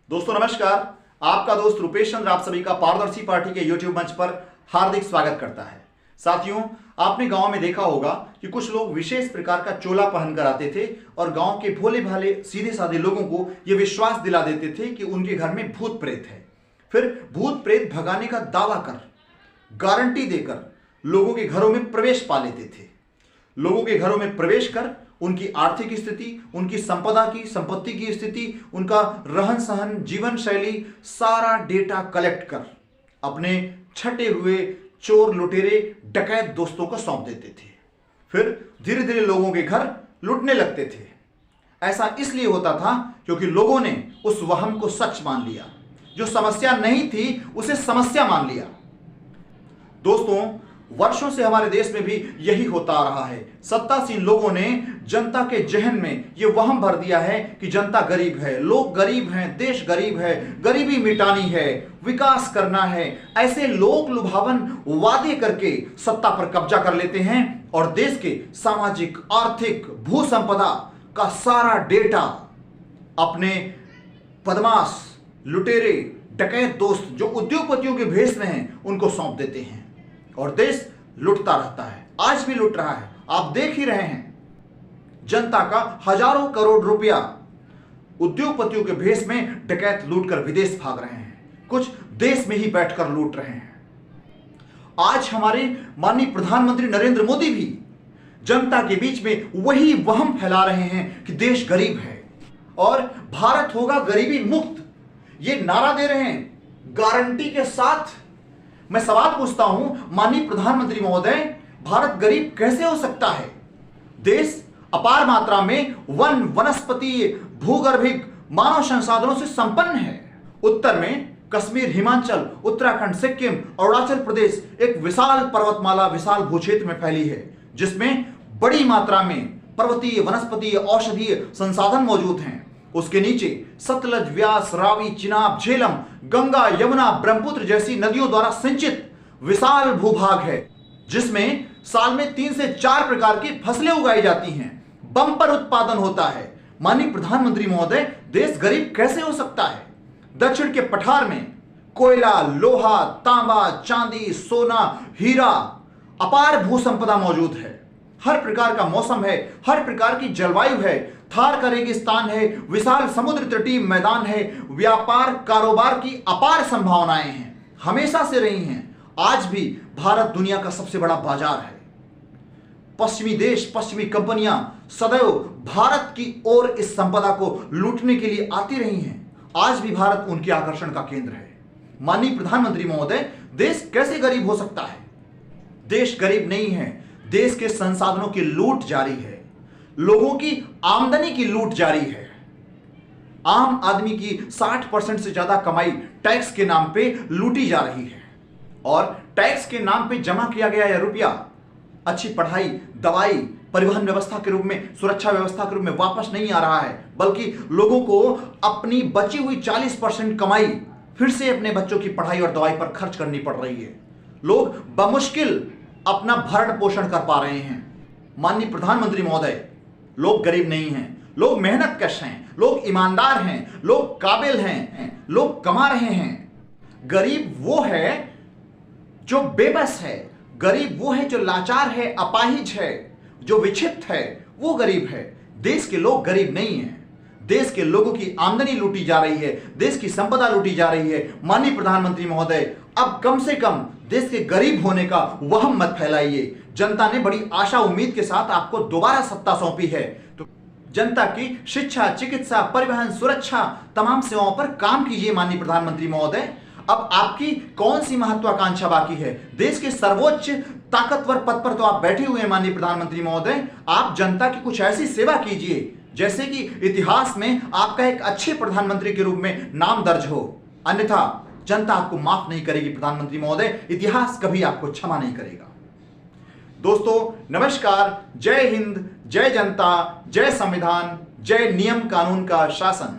दोस्तों नमस्कार। आपका दोस्त रुपेश चंद्र आप सभी का पारदर्शी पार्टी के यूट्यूब मंच पर हार्दिक स्वागत करता है। साथियों, आपने गांव में देखा होगा कि कुछ लोग विशेष प्रकार का चोला पहनकर आते थे और गांव के भोले भाले सीधे साधे लोगों को यह विश्वास दिला देते थे कि उनके घर में भूत प्रेत है। फिर भूत प्रेत भगाने का दावा कर, गारंटी देकर लोगों के घरों में प्रवेश पा लेते थे। लोगों के घरों में प्रवेश कर उनकी आर्थिक स्थिति, उनकी संपत्ति की स्थिति, उनका रहन सहन, जीवन शैली, सारा डेटा कलेक्ट कर अपने छटे हुए चोर लुटेरे डकैत दोस्तों को सौंप देते थे। फिर धीरे धीरे लोगों के घर लुटने लगते थे। ऐसा इसलिए होता था क्योंकि लोगों ने उस वहम को सच मान लिया। जो समस्या नहीं थी उसे समस्या मान लिया। दोस्तों, वर्षों से हमारे देश में भी यही होता आ रहा है। सत्तासीन लोगों ने जनता के जहन में यह वहम भर दिया है कि जनता गरीब है, लोग गरीब हैं, देश गरीब है, गरीबी मिटानी है, विकास करना है। ऐसे लोक लुभावन वादे करके सत्ता पर कब्जा कर लेते हैं और देश के सामाजिक, आर्थिक, भू संपदा का सारा डेटा अपने बदमाश, लुटेरे, डकैत दोस्त जो उद्योगपतियों के भेष में हैं उनको सौंप देते हैं और देश लुटता रहता है। आज भी लुट रहा है। आप देख ही रहे हैं, जनता का हजारों करोड़ रुपया उद्योगपतियों के भेष में डकैत लूटकर विदेश भाग रहे हैं, कुछ देश में ही बैठकर लूट रहे हैं। आज हमारे माननीय प्रधानमंत्री नरेंद्र मोदी भी जनता के बीच में वही वहम फैला रहे हैं कि देश गरीब है और भारत होगा गरीबी मुक्त, ये नारा दे रहे हैं गारंटी के साथ। मैं सवाल पूछता हूं माननीय प्रधानमंत्री महोदय, भारत गरीब कैसे हो सकता है? देश अपार मात्रा में वन, वनस्पति, भूगर्भिक मानव संसाधनों से संपन्न है। उत्तर में कश्मीर, हिमाचल, उत्तराखंड, सिक्किम, अरुणाचल प्रदेश एक विशाल पर्वतमाला, विशाल भूक्षेत्र में फैली है जिसमें बड़ी मात्रा में पर्वतीय, वनस्पतीय, औषधीय संसाधन मौजूद हैं। उसके नीचे सतलज, व्यास, रावी, चिनाब, झेलम, गंगा, यमुना, ब्रह्मपुत्र जैसी नदियों द्वारा सिंचित विशाल भूभाग है जिसमें साल में 3 से 4 प्रकार की फसलें उगाई जाती हैं। बंपर उत्पादन होता है। माननीय प्रधानमंत्री महोदय, देश गरीब कैसे हो सकता है? दक्षिण के पठार में कोयला, लोहा, तांबा, चांदी, सोना, हीरा, अपार भू संपदा मौजूद है। हर प्रकार का मौसम है, हर प्रकार की जलवायु है। थार का रेगिस्तान है, विशाल समुद्र तटीय मैदान है, व्यापार कारोबार की अपार संभावनाएं हैं, हमेशा से रही हैं। आज भी भारत दुनिया का सबसे बड़ा बाजार है। पश्चिमी देश, पश्चिमी कंपनियां सदैव भारत की ओर इस संपदा को लूटने के लिए आती रही हैं। आज भी भारत उनके आकर्षण का केंद्र है। माननीय प्रधानमंत्री महोदय, देश कैसे गरीब हो सकता है? देश गरीब नहीं है, देश के संसाधनों की लूट जारी है, लोगों की आमदनी की लूट जारी है। आम आदमी की 60% से ज्यादा कमाई टैक्स के नाम पे लूटी जा रही है और टैक्स के नाम पे जमा किया गया यह रुपया अच्छी पढ़ाई, दवाई, परिवहन व्यवस्था के रूप में, सुरक्षा व्यवस्था के रूप में वापस नहीं आ रहा है, बल्कि लोगों को अपनी बची हुई 40% कमाई फिर से अपने बच्चों की पढ़ाई और दवाई पर खर्च करनी पड़ रही है। लोग बमुश्किल अपना भरण पोषण कर पा रहे हैं। माननीय प्रधानमंत्री महोदय, लोग गरीब नहीं हैं, लोग मेहनतकश हैं, लोग ईमानदार हैं, लोग काबिल हैं, लोग कमा रहे हैं। गरीब वो है जो बेबस है, गरीब वो है जो लाचार है, अपाहिज है, जो विक्षिप्त है, वो गरीब है। देश के लोग गरीब नहीं हैं। देश के लोगों की आमदनी लूटी जा रही है, देश की संपदा लूटी जा रही है। माननीय प्रधानमंत्री महोदय, अब कम से कम देश के गरीब होने का वहम मत फैलाइए। जनता ने बड़ी आशा उम्मीद के साथ आपको दोबारा सत्ता सौंपी है, तो जनता की शिक्षा, चिकित्सा, परिवहन, सुरक्षा तमाम सेवाओं पर काम कीजिए। माननीय प्रधानमंत्री महोदय, अब आपकी कौन सी महत्वाकांक्षा बाकी है? देश के सर्वोच्च ताकतवर पद पर तो आप बैठे हुए हैं। माननीय प्रधानमंत्री महोदय, आप जनता की कुछ ऐसी सेवा कीजिए जैसे कि इतिहास में आपका एक अच्छे प्रधानमंत्री के रूप में नाम दर्ज हो, अन्यथा जनता आपको माफ नहीं करेगी। प्रधानमंत्री महोदय, इतिहास कभी आपको क्षमा नहीं करेगा। दोस्तों नमस्कार। जय हिंद, जय जनता, जय संविधान, जय नियम कानून का शासन।